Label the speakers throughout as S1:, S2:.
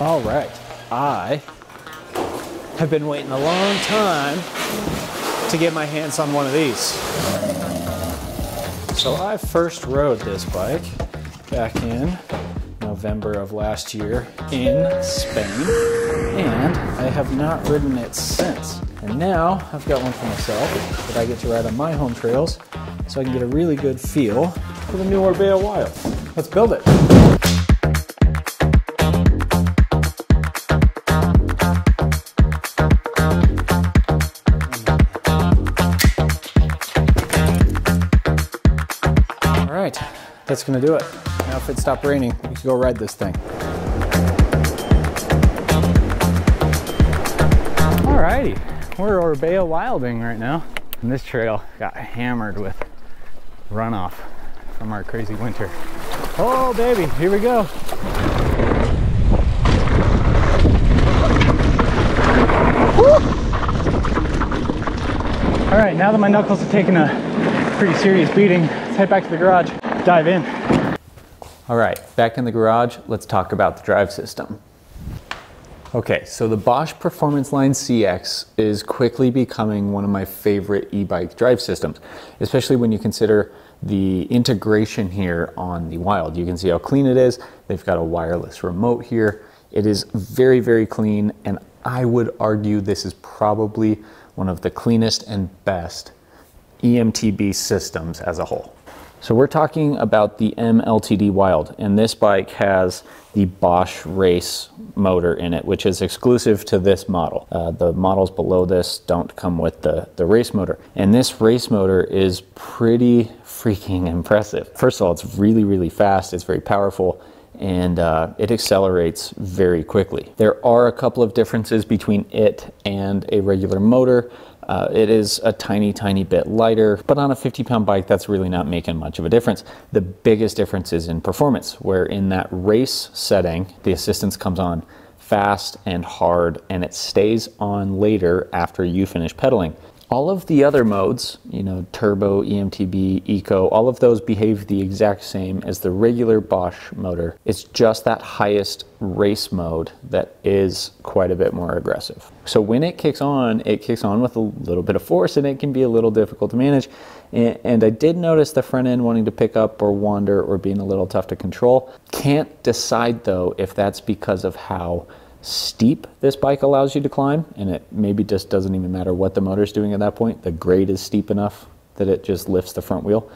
S1: All right, I have been waiting a long time to get my hands on one of these. So I first rode this bike back in November of last year in Spain, and I have not ridden it since. And now I've got one for myself that I get to ride on my home trails so I can get a really good feel for the new Orbea Wild. Let's build it. That's gonna do it. Now if it stopped raining, we can go ride this thing. Alrighty, we're Orbea wilding right now. And this trail got hammered with runoff from our crazy winter. Oh baby, here we go. Woo! All right, now that my knuckles have taken a pretty serious beating, let's head back to the garage. Dive in. All right, back in the garage, let's talk about the drive system. Okay, so the Bosch Performance Line CX is quickly becoming one of my favorite e-bike drive systems, especially when you consider the integration here on the Wild. You can see how clean it is. They've got a wireless remote here. It is very, very clean, and I would argue this is probably one of the cleanest and best m-ltd systems as a whole. So we're talking about the m-ltd Wild, and this bike has the Bosch race motor in it, which is exclusive to this model. The models below this don't come with the race motor. And this race motor is pretty freaking impressive. First of all, it's really, really fast. It's very powerful, and it accelerates very quickly. There are a couple of differences between it and a regular motor. It is a tiny, tiny bit lighter, but on a 50-pound bike, that's really not making much of a difference. The biggest difference is in performance, where in that race setting, the assistance comes on fast and hard, and it stays on later after you finish pedaling. All of the other modes, you know, turbo, m-ltd, eco, all of those behave the exact same as the regular Bosch motor. It's just that highest race mode that is quite a bit more aggressive. So when it kicks on with a little bit of force, and it can be a little difficult to manage. And I did notice the front end wanting to pick up or wander or being a little tough to control. Can't decide though if that's because of how steep this bike allows you to climb, and it maybe just doesn't even matter what the motor's doing at that point. The grade is steep enough that it just lifts the front wheel,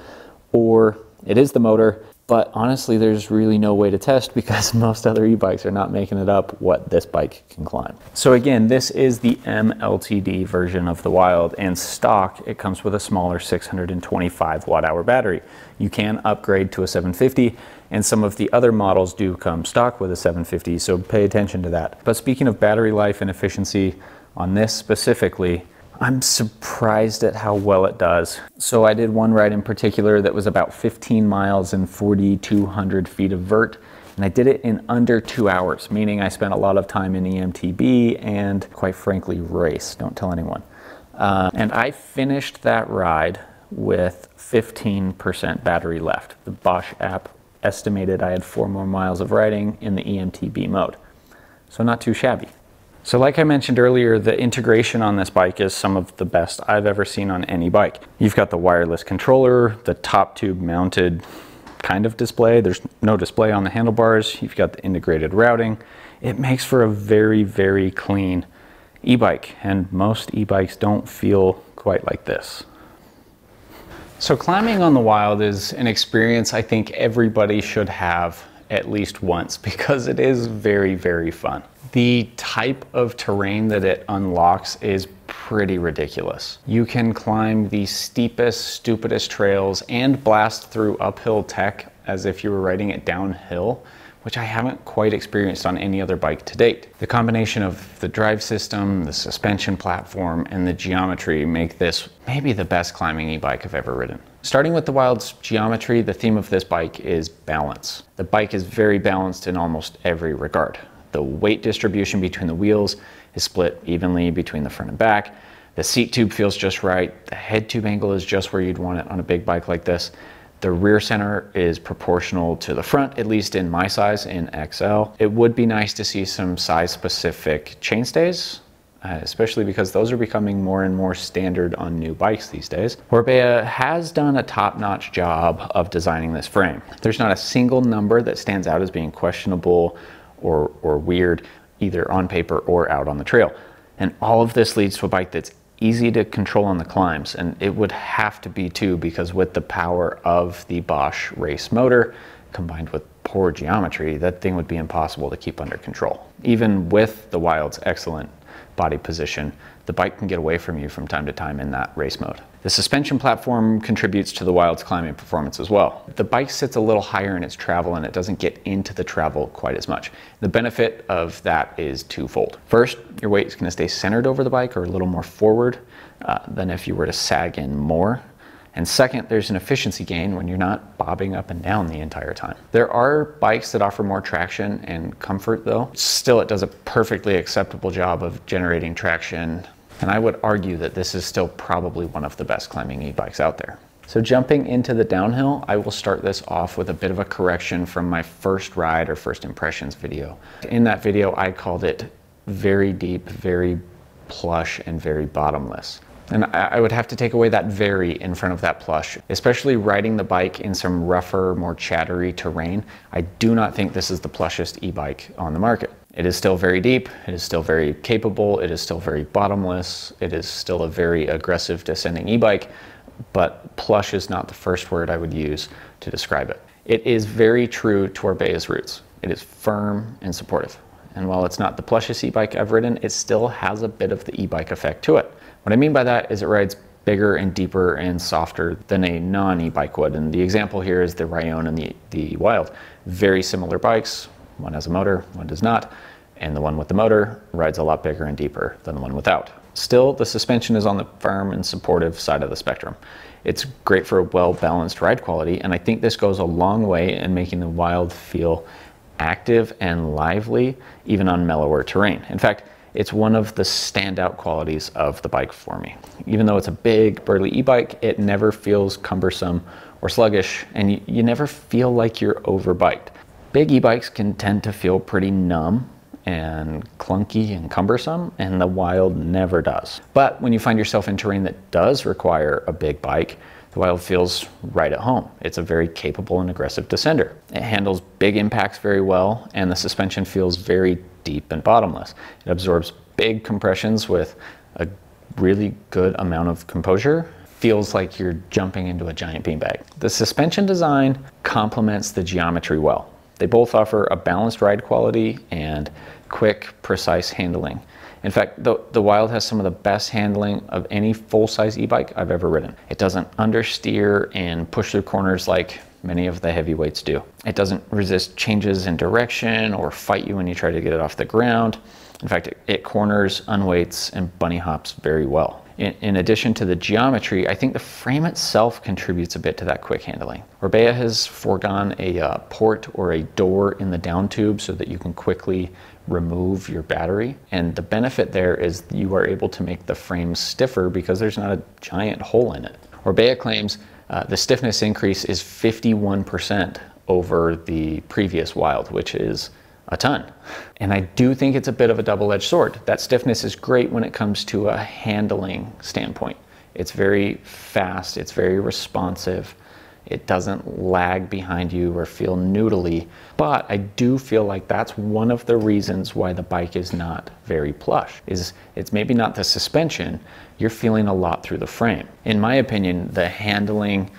S1: or it is the motor. But honestly, there's really no way to test because most other e-bikes are not making it up what this bike can climb. So again, this is the m-ltd version of the Wild, and stock, it comes with a smaller 625 watt-hour battery. You can upgrade to a 750, and some of the other models do come stock with a 750, so pay attention to that. But speaking of battery life and efficiency, on this specifically, I'm surprised at how well it does. So I did one ride in particular that was about 15 miles and 4,200 feet of vert, and I did it in under 2 hours, meaning I spent a lot of time in m-ltd and quite frankly race, don't tell anyone. And I finished that ride with 15% battery left. The Bosch app estimated I had 4 more miles of riding in the m-ltd mode. So not too shabby. So like I mentioned earlier, the integration on this bike is some of the best I've ever seen on any bike. You've got the wireless controller, the top tube mounted kind of display. There's no display on the handlebars. You've got the integrated routing. It makes for a very, very clean e-bike, and most e-bikes don't feel quite like this. So climbing on the Wild is an experience I think everybody should have at least once because it is very, very fun. The type of terrain that it unlocks is pretty ridiculous. You can climb the steepest, stupidest trails and blast through uphill tech as if you were riding it downhill, which I haven't quite experienced on any other bike to date. The combination of the drive system, the suspension platform, and the geometry make this maybe the best climbing e-bike I've ever ridden. Starting with the Wild's geometry, the theme of this bike is balance. The bike is very balanced in almost every regard. The weight distribution between the wheels is split evenly between the front and back. The seat tube feels just right. The head tube angle is just where you'd want it on a big bike like this. The rear center is proportional to the front, at least in my size, in XL. It would be nice to see some size-specific chainstays, especially because those are becoming more and more standard on new bikes these days. Orbea has done a top-notch job of designing this frame. There's not a single number that stands out as being questionable or weird, either on paper or out on the trail. And all of this leads to a bike that's easy to control on the climbs, and it would have to be too, because with the power of the Bosch race motor combined with poor geometry, that thing would be impossible to keep under control. Even with the Wild's excellent body position, the bike can get away from you from time to time in that race mode. The suspension platform contributes to the Wild's climbing performance as well. The bike sits a little higher in its travel and it doesn't get into the travel quite as much. The benefit of that is twofold. First, your weight is going to stay centered over the bike or a little more forward than if you were to sag in more. And second, there's an efficiency gain when you're not bobbing up and down the entire time. There are bikes that offer more traction and comfort though. Still, it does a perfectly acceptable job of generating traction. And I would argue that this is still probably one of the best climbing e-bikes out there. So jumping into the downhill, I will start this off with a bit of a correction from my first ride or first impressions video. In that video, I called it very deep, very plush, and very bottomless. And I would have to take away that very in front of that plush, especially riding the bike in some rougher, more chattery terrain. I do not think this is the plushest e-bike on the market. It is still very deep, it is still very capable, it is still very bottomless, it is still a very aggressive descending e-bike, but plush is not the first word I would use to describe it. It is very true to Orbea's roots. It is firm and supportive. And while it's not the plushest e-bike I've ridden, it still has a bit of the e-bike effect to it. What I mean by that is it rides bigger and deeper and softer than a non-e-bike would. And the example here is the Rayone and the Wild. Very similar bikes. One has a motor, one does not. And the one with the motor rides a lot bigger and deeper than the one without. Still, the suspension is on the firm and supportive side of the spectrum. It's great for a well-balanced ride quality, and I think this goes a long way in making the Wild feel active and lively, even on mellower terrain. In fact, it's one of the standout qualities of the bike for me. Even though it's a big, burly e-bike, it never feels cumbersome or sluggish, and you never feel like you're overbiked. Big e-bikes can tend to feel pretty numb and clunky and cumbersome, and the Wild never does. But when you find yourself in terrain that does require a big bike, the Wild feels right at home. It's a very capable and aggressive descender. It handles big impacts very well, and the suspension feels very deep and bottomless. It absorbs big compressions with a really good amount of composure. Feels like you're jumping into a giant beanbag. The suspension design complements the geometry well. They both offer a balanced ride quality and quick, precise handling. In fact, the Wild has some of the best handling of any full-size e-bike I've ever ridden. It doesn't understeer and push through corners like many of the heavyweights do. It doesn't resist changes in direction or fight you when you try to get it off the ground. In fact, it corners, unweights, and bunny hops very well. In addition to the geometry, I think the frame itself contributes a bit to that quick handling. Orbea has foregone a port or a door in the down tube so that you can quickly remove your battery. And the benefit there is you are able to make the frame stiffer because there's not a giant hole in it. Orbea claims the stiffness increase is 51% over the previous Wild, which is a ton. And I do think it's a bit of a double-edged sword. That stiffness is great when it comes to a handling standpoint. It's very fast, it's very responsive, it doesn't lag behind you or feel noodly, but I do feel like that's one of the reasons why the bike is not very plush, is it's maybe not the suspension, you're feeling a lot through the frame. In my opinion, the handling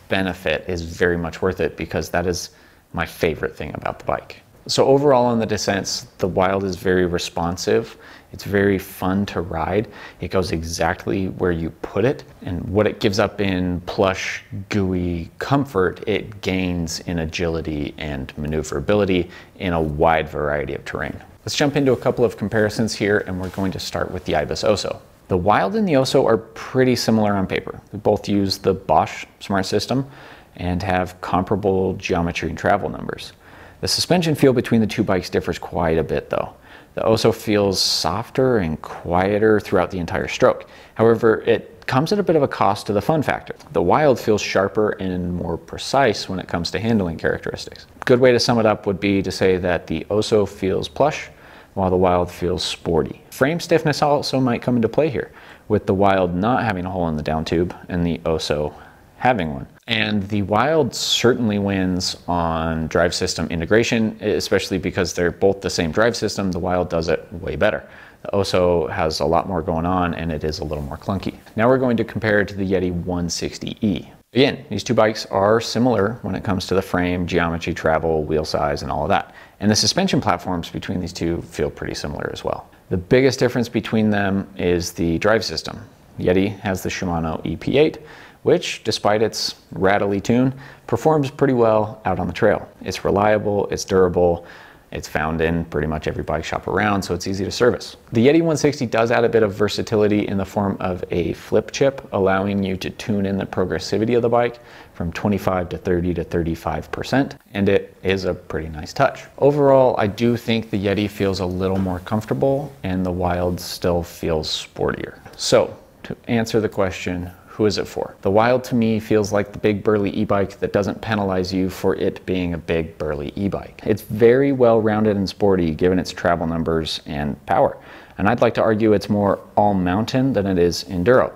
S1: benefit is very much worth it because that is my favorite thing about the bike. So overall on the descents, the Wild is very responsive. It's very fun to ride. It goes exactly where you put it. And what it gives up in plush, gooey comfort, it gains in agility and maneuverability in a wide variety of terrain. Let's jump into a couple of comparisons here, and we're going to start with the Ibis Oso. The Wild and the Oso are pretty similar on paper. They both use the Bosch Smart System and have comparable geometry and travel numbers. The suspension feel between the two bikes differs quite a bit though. The Oso feels softer and quieter throughout the entire stroke. However, it comes at a bit of a cost to the fun factor. The Wild feels sharper and more precise when it comes to handling characteristics. A good way to sum it up would be to say that the Oso feels plush, while the Wild feels sporty. Frame stiffness also might come into play here, with the Wild not having a hole in the down tube and the Oso having one. And the Wild certainly wins on drive system integration, especially because they're both the same drive system. The Wild does it way better. The Oso has a lot more going on and it is a little more clunky. Now we're going to compare it to the Yeti 160E. Again, these two bikes are similar when it comes to the frame, geometry, travel, wheel size, and all of that. And the suspension platforms between these two feel pretty similar as well. The biggest difference between them is the drive system. Yeti has the Shimano EP8, which, despite its rattly tune, performs pretty well out on the trail. It's reliable, it's durable, it's found in pretty much every bike shop around, so it's easy to service. The Yeti 160 does add a bit of versatility in the form of a flip chip, allowing you to tune in the progressivity of the bike from 25 to 30 to 35%, and it is a pretty nice touch. Overall, I do think the Yeti feels a little more comfortable and the Wild still feels sportier. So, to answer the question, who is it for? The Wild to me feels like the big burly e-bike that doesn't penalize you for it being a big burly e-bike. It's very well rounded and sporty given its travel numbers and power. And I'd like to argue it's more all mountain than it is enduro,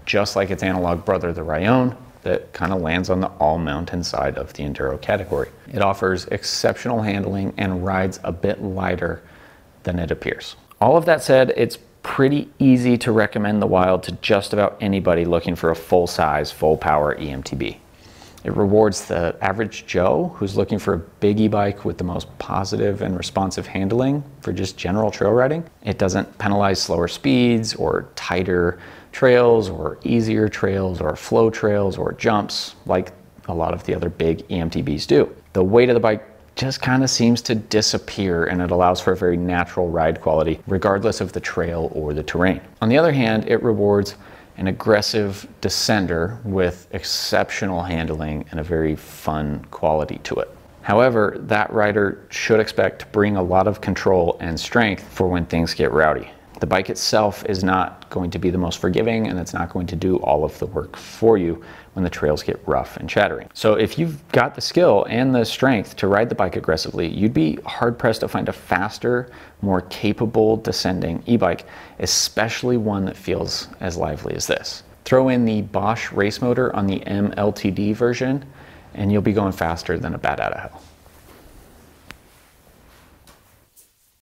S1: just like its analog brother, the Rayone, that kind of lands on the all mountain side of the enduro category. It offers exceptional handling and rides a bit lighter than it appears. All of that said, it's pretty easy to recommend the Wild to just about anybody looking for a full-size, full-power e-m-tb. It rewards the average Joe who's looking for a big e-bike with the most positive and responsive handling for just general trail riding. It doesn't penalize slower speeds or tighter trails or easier trails or flow trails or jumps like a lot of the other big e-m-tbs do. The weight of the bike just kind of seems to disappear, and it allows for a very natural ride quality regardless of the trail or the terrain. On the other hand, it rewards an aggressive descender with exceptional handling and a very fun quality to it. However, that rider should expect to bring a lot of control and strength for when things get rowdy. The bike itself is not going to be the most forgiving, and it's not going to do all of the work for you when the trails get rough and chattering. So if you've got the skill and the strength to ride the bike aggressively, you'd be hard-pressed to find a faster, more capable descending e-bike, especially one that feels as lively as this. Throw in the Bosch race motor on the m-ltd version, and you'll be going faster than a bat out of hell.